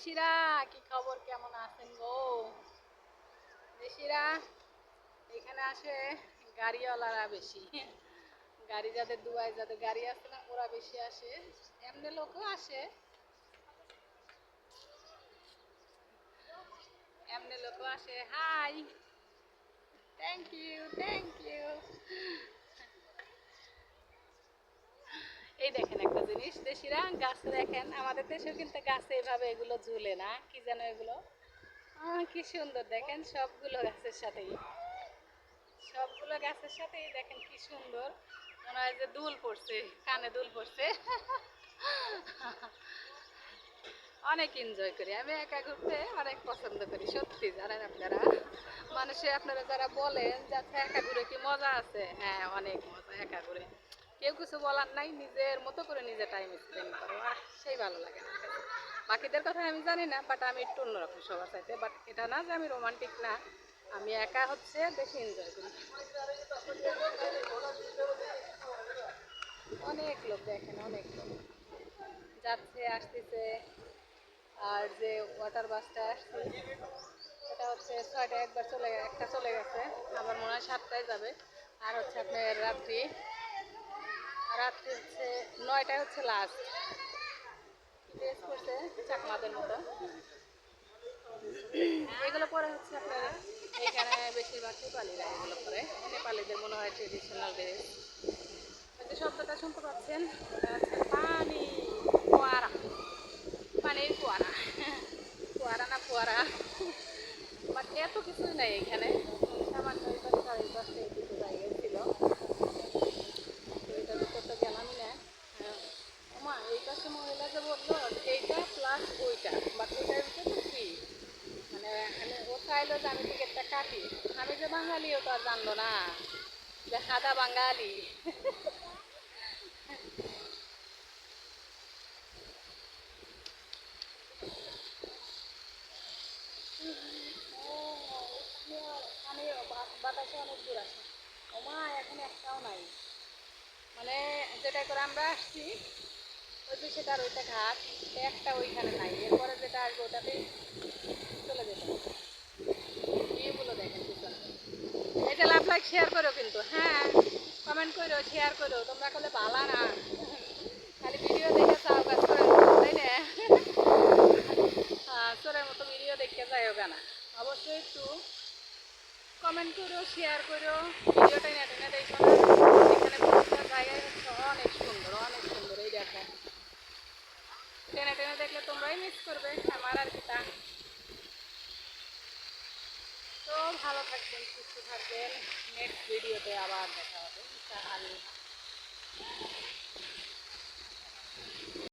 দেশিরা, কি খবর, কেমন আছেন গো? দেশিরা, এখানে আসে গাড়িওয়ালারা বেশি। গাড়ি যাদের দুবাই যাদের গাড়ি আছে না ওরা বেশি আসে। এমনি লোকও আসে, এমনি লোকও আসে। Hi, thank you, thank you. এই দেখেন একটা জিনিস, দেশিরা গাছ দেখেন, আমাদের দেশেও কিন্তু গাছে এভাবে এগুলো ঝুলে না, কি যেন এগুলো, কি সুন্দর দেখেন, সবগুলো গাছের সাথেই, সবগুলো গাছের সাথেই দেখেন কি সুন্দর। মনে হয় যে দুল পড়ছে, কানে দুল পড়ছে। অনেক এনজয় করি আমি, একা ঘুরতে অনেক পছন্দ করি। সত্যি জানেন আপনারা, আপনারা যারা বলেন যে আচ্ছা একা ঘুরে কি মজা আছে, হ্যাঁ অনেক মজা একা ঘুরে। কেউ কিছু বলার নাই, নিজের মতো করে নিজে টাইম স্পেন্ড করো, সেই ভালো লাগে। বাকিদের কথা আমি জানি না, বাট আমি একটু অন্যরকম সবার চাইতে। বাট এটা না যে আমি রোমান্টিক না, আমি একা হচ্ছে বেশি এনজয় করি। অনেক লোক দেখেন, অনেক লোক যাচ্ছে আসতেছে। আর যে ওয়াটার বাসটা আসছে এটা হচ্ছে 6টায় একবার একটা চলে গেছে, আবার মনে হয় 7টায় যাবে। আর হচ্ছে আপনার রাত্রি রাত্রি হচ্ছে 9টায় হচ্ছে লাস্ট। ড্রেস করছে চাকমাদের মতো। এগুলো পরে হচ্ছে আপনার এখানে বেশিরভাগ নেপালিরা এগুলো করে, নেপালিদের মনে হয় ট্রেডিশনাল ড্রেস। যে শব্দটা শুনতে পাচ্ছেন এটা হচ্ছে পানি, ফোয়ারা, পানির ফোয়ারা। ফোয়ারা না ফোয়ারা, বাট এত কিছুই নাই এখানে, সামান্য এই পাশে আর এই পাশে কিছু জায়গায় ছিল। তো এটার ভিতর তো গেলামই না। ওমা, এই পাশে মহিলা যে বললো এইটা প্লাস ওইটা, বাট ওইটার ভিতরে তো ফ্রি। মানে ও চাইলো যে আমি টিকিটটা কাটি, আমি যে বাঙালি ও তো আর জানলো না যে সাদা বাঙালি। আমি বাতাসে অনেক দূর আসে। ওমা, এখন একটাও নাই। মানে যেটা করে আমরা আসছি ওই যে সেটার ওইটা ঘাট, একটা ওইখানে নাই। এরপরে যেটা আসবে ওটাতেই চলে যেতে হবে। ভিউগুলো দেখেন পিছনে। এটা লাভ লাইক শেয়ার করো কিন্তু, হ্যাঁ কমেন্ট করো, শেয়ার করো। তোমরা করলে ভালো না, খালি ভিডিও দেখে চাও কাজ করে, তাই না? চোরের মতো ভিডিও দেখতে যাইও কেনা, অবশ্যই একটু কমেন্ট করো, শেয়ার করো। ভিডিওটা নেটে না দেখো না, এখানে প্রত্যেকটা জায়গায় হচ্ছে অনেক সুন্দর, অনেক সুন্দর। এই দেখো, টেনে টেনে দেখলে তোমরাই মিস করবে আমার আর কি তা। তো ভালো থাকবেন, সুস্থ থাকবেন, নেক্সট ভিডিওতে আবার দেখা হবে।